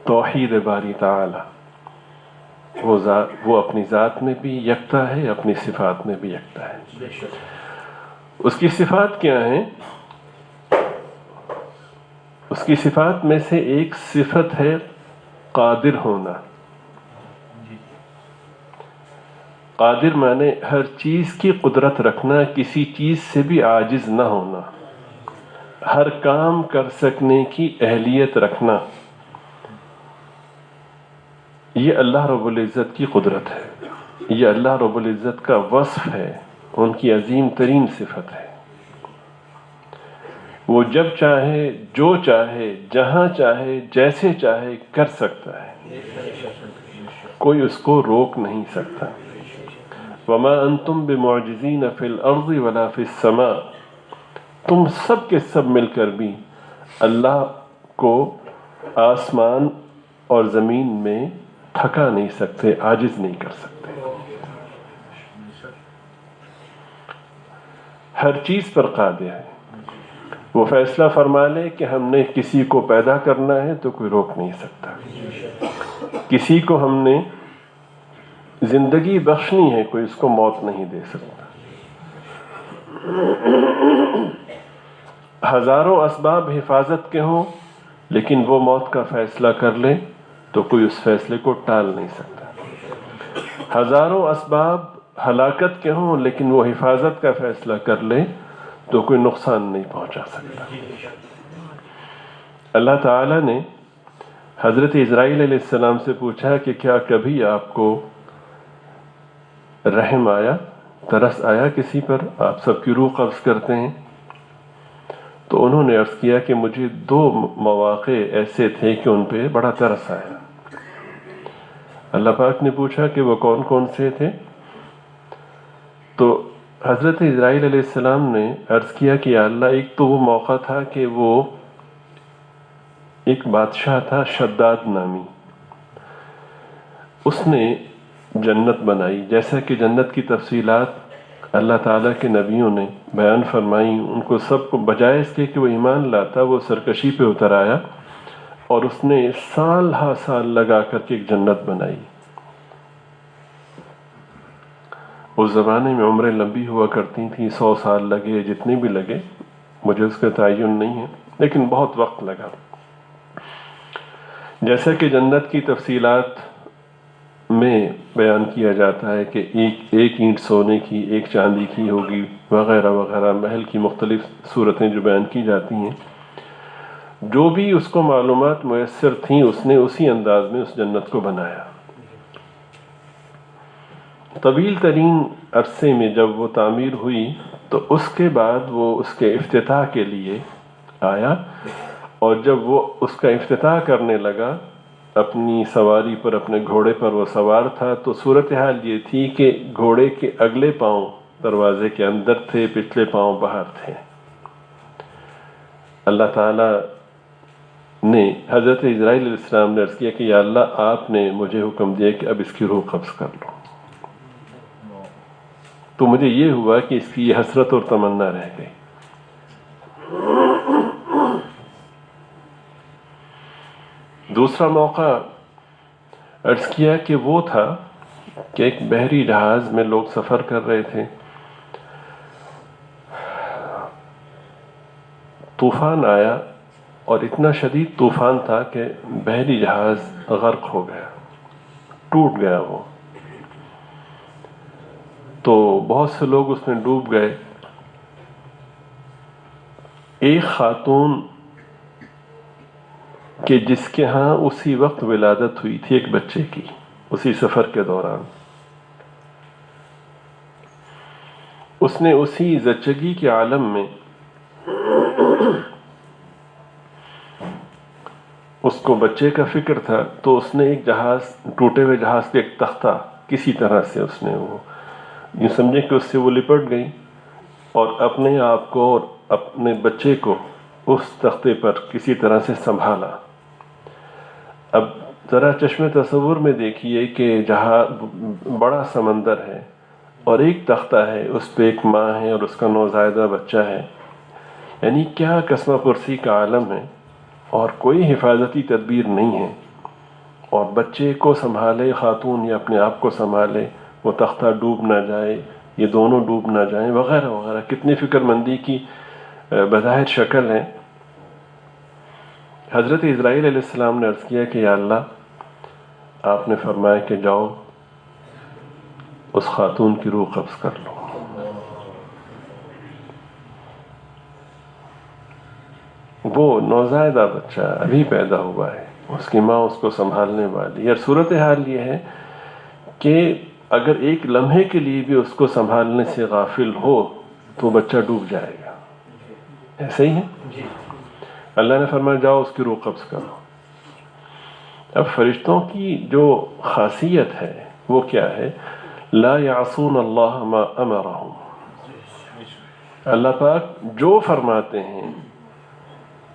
توحید باری تعالی، وہ اپنی ذات میں بھی یکتا ہے، اپنی صفات میں بھی یکتا ہے۔ اس کی صفات کیا ہیں؟ اس کی صفات میں سے ایک صفت ہے قادر ہونا۔ قادر مانے ہر چیز کی قدرت رکھنا، کسی چیز سے بھی عاجز نہ ہونا، ہر کام کر سکنے کی اہلیت رکھنا۔ یہ اللہ رب العزت کی قدرت ہے، یہ اللہ رب العزت کا وصف ہے، ان کی عظیم ترین صفت ہے۔ وہ جب چاہے، جو چاہے، جہاں چاہے، جیسے چاہے کر سکتا ہے، کوئی اس کو روک نہیں سکتا۔ وما انتم بمعجزین فی الارض ولا فی السماء، تم سب کے سب مل کر بھی اللہ کو آسمان اور زمین میں تھکا نہیں سکتے، عاجز نہیں کر سکتے۔ ہر چیز پر قادر ہے۔ وہ فیصلہ فرما لے کہ ہم نے کسی کو پیدا کرنا ہے تو کوئی روک نہیں سکتا، کسی کو ہم نے زندگی بخشنی ہے کوئی اس کو موت نہیں دے سکتا۔ ہزاروں اسباب حفاظت کے ہوں لیکن وہ موت کا فیصلہ کر لے تو کوئی اس فیصلے کو ٹال نہیں سکتا۔ ہزاروں اسباب ہلاکت کے ہوں لیکن وہ حفاظت کا فیصلہ کر لے تو کوئی نقصان نہیں پہنچا سکتا۔ اللہ تعالیٰ نے حضرت اسرائیل علیہ السلام سے پوچھا کہ کیا کبھی آپ کو رحم آیا، ترس آیا کسی پر، آپ سب کی روح قبض کرتے ہیں؟ تو انہوں نے عرض کیا کہ مجھے 2 مواقع ایسے تھے کہ ان پہ بڑا ترس آیا۔ اللہ پاک نے پوچھا کہ وہ کون کون سے تھے؟ تو حضرت اسرائیل علیہ السلام نے عرض کیا کہ یا اللہ، ایک تو وہ موقع تھا کہ وہ ایک بادشاہ تھا شداد نامی، اس نے جنت بنائی، جیسا کہ جنت کی تفصیلات اللہ تعالیٰ کے نبیوں نے بیان فرمائی، ان کو سب کو بجائے اس کے کہ وہ ایمان لاتا وہ سرکشی پہ اتر آیا اور اس نے سال ہا سال لگا کر کے ایک جنت بنائی۔ اس زمانے میں عمریں لمبی ہوا کرتی تھیں، 100 سال لگے، جتنے بھی لگے، مجھے اس کا تعین نہیں ہے، لیکن بہت وقت لگا۔ جیسا کہ جنت کی تفصیلات میں بیان کیا جاتا ہے کہ ایک اینٹ سونے کی، ایک چاندی کی ہوگی، وغیرہ وغیرہ، محل کی مختلف صورتیں جو بیان کی جاتی ہیں، جو بھی اس کو معلومات میسر تھیں اس نے اسی انداز میں اس جنت کو بنایا۔ طویل ترین عرصے میں جب وہ تعمیر ہوئی تو اس کے بعد وہ اس کے افتتاح کے لیے آیا، اور جب وہ اس کا افتتاح کرنے لگا اپنی سواری پر، اپنے گھوڑے پر وہ سوار تھا، تو صورتحال یہ تھی کہ گھوڑے کے اگلے پاؤں دروازے کے اندر تھے، پچھلے پاؤں باہر تھے۔ اللہ تعالیٰ نے حضرت اسرائیل علیہ السلام نے عرض کیا کہ یا اللہ، آپ نے مجھے حکم دیا کہ اب اس کی روح قبض کر لو، تو مجھے یہ ہوا کہ اس کی یہ حسرت اور تمنا رہ گئی۔ دوسرا موقع عرض کیا کہ وہ تھا کہ ایک بحری جہاز میں لوگ سفر کر رہے تھے، طوفان آیا اور اتنا شدید طوفان تھا کہ بحری جہاز غرق ہو گیا، ٹوٹ گیا وہ، تو بہت سے لوگ اس میں ڈوب گئے۔ ایک خاتون کہ جس کے ہاں اسی وقت ولادت ہوئی تھی ایک بچے کی، اسی سفر کے دوران، اس نے اسی زچگی کے عالم میں اس کو بچے کا فکر تھا، تو اس نے ایک جہاز، ٹوٹے ہوئے جہاز کے ایک تختہ کسی طرح سے اس نے وہ یوں سمجھے کہ اس سے وہ لپٹ گئی اور اپنے آپ کو اور اپنے بچے کو اس تختے پر کسی طرح سے سنبھالا۔ اب ذرا چشم تصور میں دیکھیے کہ جہاں بڑا سمندر ہے اور ایک تختہ ہے، اس پہ ایک ماں ہے اور اس کا نوزائیدہ بچہ ہے، یعنی کیا قسمہ پرسی کا عالم ہے، اور کوئی حفاظتی تدبیر نہیں ہے۔ اور بچے کو سنبھالے خاتون یا اپنے آپ کو سنبھالے، وہ تختہ ڈوب نہ جائے، یہ دونوں ڈوب نہ جائیں، وغیرہ وغیرہ، کتنی فکر مندی کی بظاہر شکل ہیں۔ حضرت اسرائیل علیہ السلام نے عرض کیا کہ یا اللہ، آپ نے فرمایا کہ جاؤ اس خاتون کی روح قبض کر لو۔ وہ نوزائیدہ بچہ ابھی پیدا ہوا ہے، اس کی ماں اس کو سنبھالنے والی، اور صورتحال یہ ہے کہ اگر ایک لمحے کے لیے بھی اس کو سنبھالنے سے غافل ہو تو بچہ ڈوب جائے گا۔ ایسے ہی ہے، اللہ نے فرمایا جاؤ اس کی روح قبض کرو۔ اب فرشتوں کی جو خاصیت ہے وہ کیا ہے؟ لا یعصون اللہ ما امرہم، اللہ پاک جو فرماتے ہیں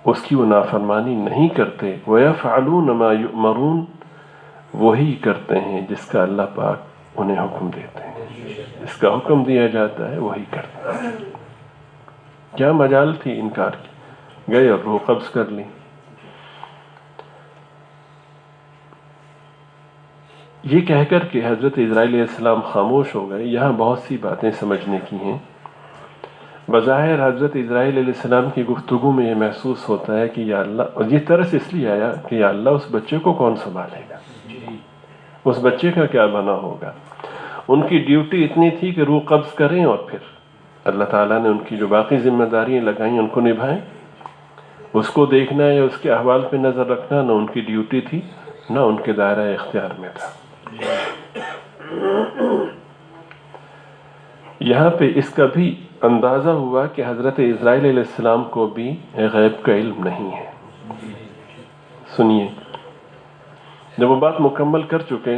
اس کی وہ نافرمانی نہیں کرتے، وَيَفْعَلُونَ مَا يُؤْمَرُونَ، وہی کرتے ہیں جس کا اللہ پاک انہیں حکم دیتے ہیں، جس کا حکم دیا جاتا ہے وہی کرتے ہیں۔ کیا مجال تھی انکار کی، گئے اور روح قبض کر لی۔ یہ کہہ کر کہ حضرت اسرائیل علیہ السلام خاموش ہو گئے، یہاں بہت سی باتیں سمجھنے کی ہیں۔ بظاہر حضرت اسرائیل علیہ السلام کی گفتگو میں یہ محسوس ہوتا ہے کہ یا اللہ، اور یہ ترس اس لیے آیا کہ یا اللہ اس بچے کو کون سنبھالے گا، اس بچے کا کیا بنا ہوگا۔ ان کی ڈیوٹی اتنی تھی کہ روح قبض کریں اور پھر اللہ تعالیٰ نے ان کی جو باقی ذمہ داریاں لگائیں ان کو نبھائیں۔ اس کو دیکھنا یا اس کے احوال پہ نظر رکھنا نہ ان کی ڈیوٹی تھی نہ ان کے دائرہ اختیار میں تھا۔ یہاں پہ اس کا بھی اندازہ ہوا کہ حضرت اسرائیل علیہ السلام کو بھی غیب کا علم نہیں ہے۔ سنیے، جب وہ بات مکمل کر چکے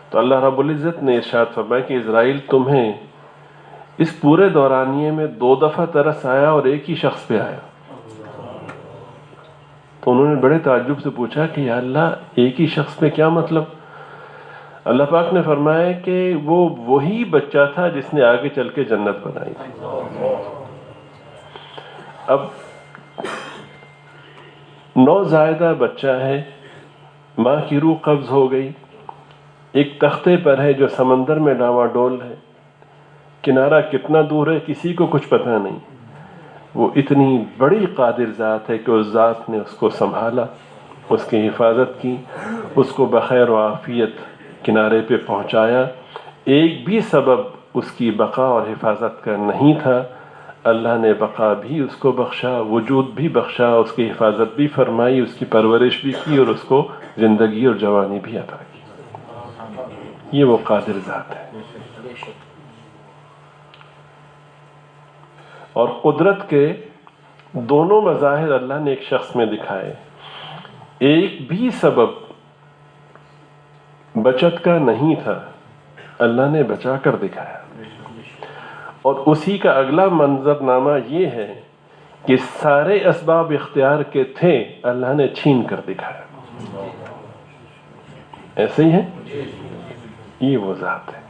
تو اللہ رب العزت نے ارشاد فرمایا کہ اسرائیل، تمہیں اس پورے دورانیے میں 2 دفعہ ترس آیا اور ایک ہی شخص پہ آیا۔ تو انہوں نے بڑے تعجب سے پوچھا کہ یا اللہ ایک ہی شخص پہ کیا مطلب؟ اللہ پاک نے فرمایا کہ وہ وہی بچہ تھا جس نے آگے چل کے جنت بنائی تھی۔ اب نوزائیدہ بچہ ہے، ماں کی روح قبض ہو گئی، ایک تختے پر ہے جو سمندر میں ڈاواڈول ہے، کنارہ کتنا دور ہے کسی کو کچھ پتہ نہیں۔ وہ اتنی بڑی قادر ذات ہے کہ اس ذات نے اس کو سنبھالا، اس کی حفاظت کی، اس کو بخیر و عافیت کنارے پہ پہنچایا۔ ایک بھی سبب اس کی بقا اور حفاظت کا نہیں تھا، اللہ نے بقا بھی اس کو بخشا، وجود بھی بخشا، اس کی حفاظت بھی فرمائی، اس کی پرورش بھی کی اور اس کو زندگی اور جوانی بھی عطا کی۔ یہ وہ قادر ذات ہے۔ اور قدرت کے دونوں مظاہر اللہ نے ایک شخص میں دکھائے۔ ایک بھی سبب بچت کا نہیں تھا، اللہ نے بچا کر دکھایا۔ اور اسی کا اگلا منظرنامہ یہ ہے کہ سارے اسباب اختیار کے تھے، اللہ نے چھین کر دکھایا۔ ایسے ہی ہے، یہ وہ ذات ہے۔